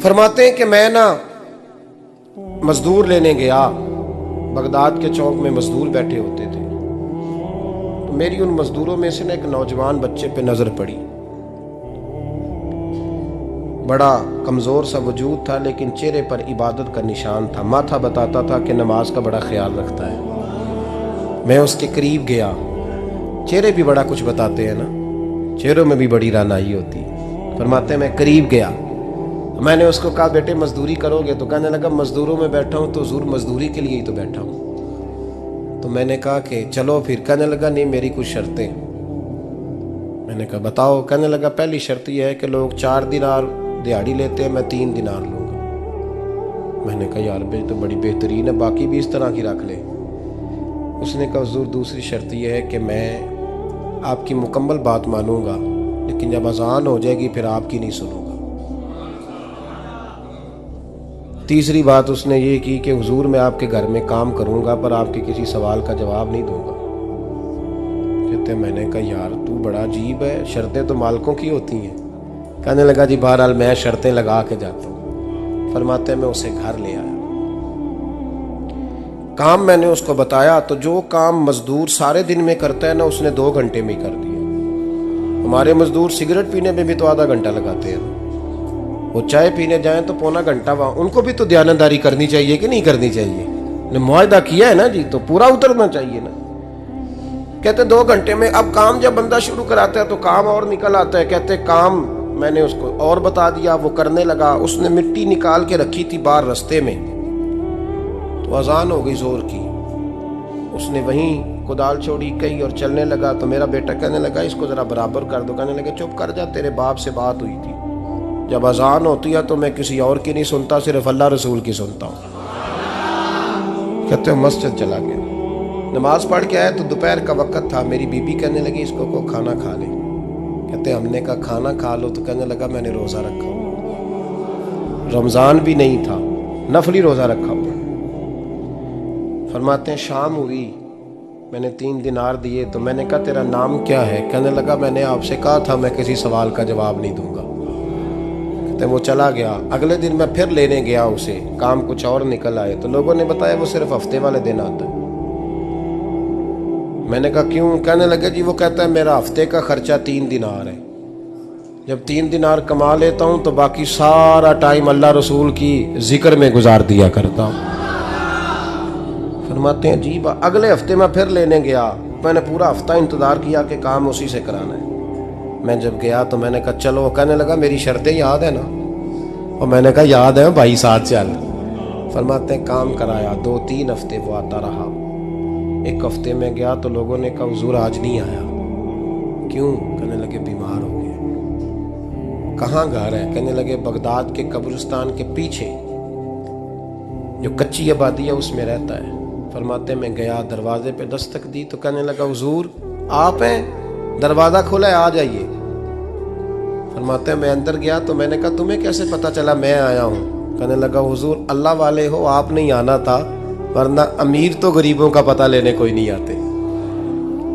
फरमाते हैं कि मैं ना मजदूर लेने गया, बगदाद के चौक में मजदूर बैठे होते थे, तो मेरी उन मजदूरों में से ना एक नौजवान बच्चे पे नजर पड़ी। बड़ा कमजोर सा वजूद था, लेकिन चेहरे पर इबादत का निशान था। माथा बताता था कि नमाज का बड़ा ख्याल रखता है। मैं उसके करीब गया। चेहरे भी बड़ा कुछ बताते हैं ना, चेहरों में भी बड़ी रानाई होती है। फरमाते हैं मैं करीब गया, मैंने उसको कहा बेटे मजदूरी करोगे? तो कहने लगा मजदूरों में बैठा हूँ तो हुजूर मजदूरी के लिए ही तो बैठा हूँ। तो मैंने कहा कि चलो फिर। कहने लगा नहीं, मेरी कुछ शर्तें। मैंने कहा बताओ। कहने लगा पहली शर्त यह है कि लोग 4 दिनार दिहाड़ी लेते हैं, मैं 3 दिनार लूँगा। मैंने कहा यार भाई तो बड़ी बेहतरीन है, बाकी भी इस तरह की रख ले। उसने कहा हुजूर दूसरी शर्त यह है कि मैं आपकी मुकम्मल बात मानूंगा, लेकिन जब अजान हो जाएगी फिर आपकी नहीं सुनूंगा। तीसरी बात उसने ये की कि हुजूर मैं आपके घर में काम करूंगा पर आपके किसी सवाल का जवाब नहीं दूंगा। कहते मैंने कहा यार तू बड़ा अजीब है, शर्तें तो मालिकों की होती हैं। कहने लगा जी बहरहाल मैं शर्तें लगा के जाता हूँ। फरमाते हैं मैं उसे घर ले आया, काम मैंने उसको बताया, तो जो काम मजदूर सारे दिन में करता है ना उसने 2 घंटे में ही कर दिया। हमारे मजदूर सिगरेट पीने में भी तो आधा घंटा लगाते हैं, वो चाय पीने जाएं तो पौना घंटा वहाँ। उनको भी तो दयानतदारी करनी चाहिए कि नहीं करनी चाहिए? ने मुआहदा किया है ना जी, तो पूरा उतरना चाहिए ना। कहते 2 घंटे में। अब काम जब बंदा शुरू कराता है तो काम और निकल आता है। कहते काम मैंने उसको और बता दिया, वो करने लगा। उसने मिट्टी निकाल के रखी थी बाहर रास्ते में, तो अजान हो गई जोर की। उसने वहीं कुदाल छोड़ी कही और चलने लगा। तो मेरा बेटा कहने लगा इसको जरा बराबर कर दो। कहने लगे चुप कर जा, तेरे बाप से बात हुई थी, जब अजान होती है तो मैं किसी और की नहीं सुनता, सिर्फ अल्लाह रसूल की सुनता हूँ। कहते हो मस्जिद चला गया, नमाज पढ़ के आया तो दोपहर का वक्त था। मेरी बीबी कहने लगी इसको को खाना खा ले। कहते हमने कहा खाना खा लो, तो कहने लगा मैंने रोज़ा रखा हुआ, रमज़ान भी नहीं था, नफली रोज़ा रखा हुआ। फरमाते हैं शाम हुई, मैंने 3 दिनार दिए, तो मैंने कहा तेरा नाम क्या है? कहने लगा मैंने आपसे कहा था मैं किसी सवाल का जवाब नहीं दूंगा। कहते वो चला गया। अगले दिन मैं फिर लेने गया उसे, काम कुछ और निकल आए, तो लोगों ने बताया वो सिर्फ हफ्ते वाले दिन आता है। मैंने कहा क्यों? कहने लगे जी वो कहता है मेरा हफ्ते का खर्चा 3 दिनार है, जब 3 दिनार कमा लेता हूँ तो बाकी सारा टाइम अल्लाह रसूल की जिक्र में गुजार दिया करता हूँ। फरमाते हैं जी अगले हफ्ते मैं फिर लेने गया, मैंने पूरा हफ्ता इंतज़ार किया कि काम उसी से कराना है। मैं जब गया तो मैंने कहा चलो। कहने लगा मेरी शर्तें याद है ना? और मैंने कहा याद है भाई, साथ चल। फरमाते हैं काम कराया, 2-3 हफ्ते वो आता रहा। एक हफ्ते में गया तो लोगों ने कहा हुजूर आज नहीं आया। क्यों? कहने लगे बीमार हो गए। कहाँ घर है? कहने लगे बगदाद के कब्रिस्तान के पीछे जो कच्ची आबादी है उसमें रहता है। फरमाते मैं गया, दरवाजे पे दस्तक दी तो कहने लगा हुजूर आप हैं? दरवाज़ा खुला है, आ जाइए। फरमाते हैं मैं अंदर गया तो मैंने कहा तुम्हें कैसे पता चला मैं आया हूँ? कहने लगा हुजूर अल्लाह वाले हो, आप नहीं आना था, वरना अमीर तो गरीबों का पता लेने कोई नहीं आते।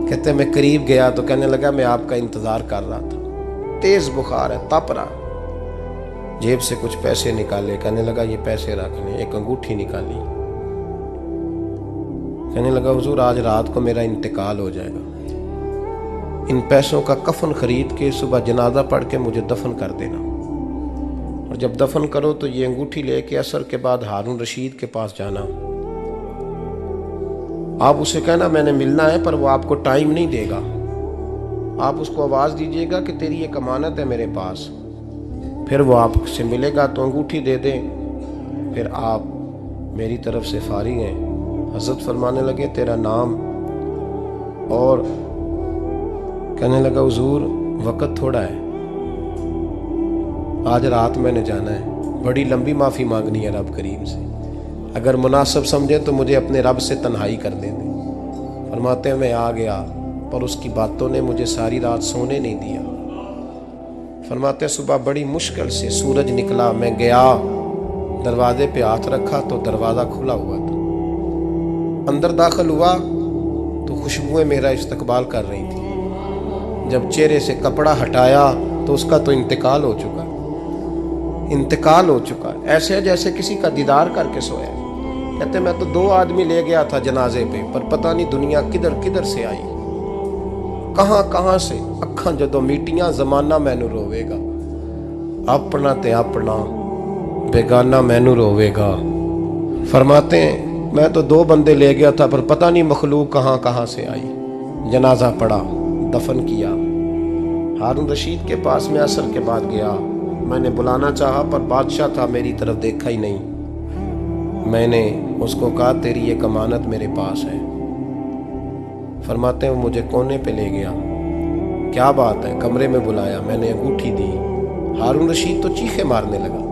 कहते मैं करीब गया तो कहने लगा मैं आपका इंतज़ार कर रहा था, तेज़ बुखार है, तप रहा। जेब से कुछ पैसे निकाले, कहने लगा ये पैसे रख लें। एक अंगूठी निकाली, कहने लगा हुजूर आज रात को मेरा इंतकाल हो जाएगा, इन पैसों का कफन खरीद के सुबह जनाजा पढ़ के मुझे दफन कर देना, और जब दफन करो तो ये अंगूठी लेके असर के बाद हारून रशीद के पास जाना। आप उसे कहना मैंने मिलना है, पर वो आपको टाइम नहीं देगा। आप उसको आवाज़ दीजिएगा कि तेरी एक अमानत है मेरे पास, फिर वो आपसे मिलेगा तो अंगूठी दे दें, फिर आप मेरी तरफ से फारिग हैं। हज़रत फरमाने लगे तेरा नाम? और कहने लगा हुजूर वक़्त थोड़ा है, आज रात मैंने जाना है, बड़ी लंबी माफ़ी मांगनी है रब करीम से, अगर मुनासिब समझे तो मुझे अपने रब से तन्हाई कर दे दें। फरमाते हैं मैं आ गया, पर उसकी बातों ने मुझे सारी रात सोने नहीं दिया। फरमाते हैं सुबह बड़ी मुश्किल से सूरज निकला, मैं गया दरवाजे पे हाथ रखा तो दरवाज़ा खुला हुआ था। अंदर दाखिल हुआ तो खुशबुएं मेरा इस्तकबाल कर रही थी। जब चेहरे से कपड़ा हटाया तो उसका तो इंतकाल हो चुका। इंतकाल हो चुका है, ऐसे है जैसे किसी का दीदार करके सोया है। कहते मैं तो 2 आदमी ले गया था जनाजे पे, पर पता नहीं दुनिया किधर किधर से आई, कहां कहां से। अखां जदों मीटियां जमाना मैनू रोवेगा, अपना ते अपना बेगाना मैनू रोवेगा। फरमाते हैं मैं तो 2 बंदे ले गया था, पर पता नहीं मखलूक कहां कहां से आई। जनाजा पड़ा, दफन किया। हारून रशीद के पास में असर के बाद गया, मैंने बुलाना चाहा पर बादशाह था, मेरी तरफ देखा ही नहीं। मैंने उसको कहा तेरी ये अमानत मेरे पास है। फरमाते हैं वो मुझे कोने पे ले गया, क्या बात है, कमरे में बुलाया, मैंने अंगूठी दी। हारून रशीद तो चीखे मारने लगा,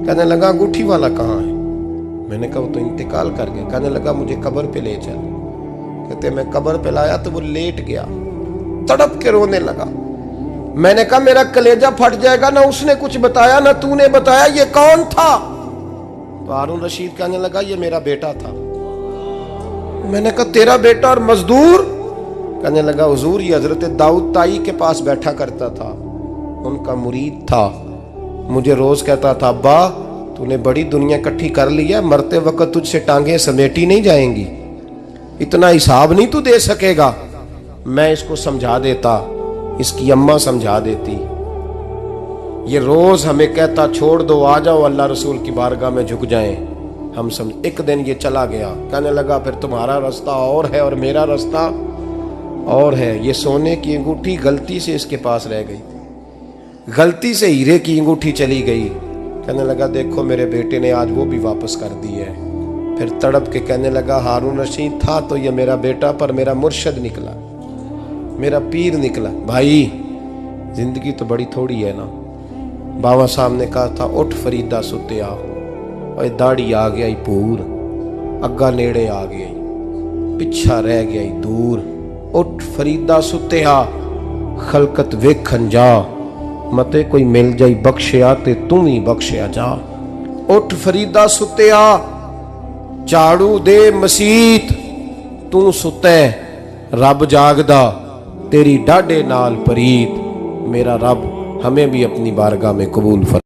कहने लगा अंगूठी वाला कहाँ है? मैंने कहा वो तो इंतकाल कर गया। कहने लगा मुझे कब्र पे ले चल। कहते मैं कब्र पे लाया तो वो लेट गया, तड़प के रोने लगा। मैंने कहा मेरा कलेजा फट जाएगा, ना उसने कुछ बताया ना तूने बताया, ये कौन था? तो हारून रशीद कहने लगा ये मेरा बेटा था। मैंने कहा तेरा बेटा और मजदूर? कहने लगा हुजूर ये हजरत दाऊद ताई के पास बैठा करता था, उनका मुरीद था, मुझे रोज कहता था अब्बा तूने बड़ी दुनिया इकट्ठी कर ली है, मरते वक्त तुझसे टांगे समेटी नहीं जाएंगी, इतना हिसाब नहीं तू दे सकेगा। मैं इसको समझा देता, इसकी अम्मा समझा देती। ये रोज हमें कहता छोड़ दो, आ जाओ अल्लाह रसूल की बारगाह में झुक जाएं। हम समझ। एक दिन ये चला गया, कहने लगा फिर तुम्हारा रास्ता और है और मेरा रास्ता और है। ये सोने की अंगूठी गलती से इसके पास रह गई, गलती से हीरे की अंगूठी चली गई। कहने लगा देखो मेरे बेटे ने आज वो भी वापस कर दी है। फिर तड़प के कहने लगा हारून रशीद था तो ये मेरा बेटा, पर मेरा मुर्शद निकला, मेरा पीर निकला। भाई जिंदगी तो बड़ी थोड़ी है ना। बाबा साहब ने कहा था उठ फरीदा सुत्या, और दाढ़ी आ गया ही पूर, अग्गा नेड़े आ गया ही, पिछा रह गया ही दूर। उठ फरीदा सुत्या खलकत वेखन जा, मते कोई मिल जाई बख्शिया ते तू ही बख्शिया जा। उठ फरीदा सुत्या झाड़ू दे मसीत, तू सुते रब जागदा, तेरी डाडे नाल परीत। मेरा रब हमें भी अपनी बारगाह में कबूल फरमा।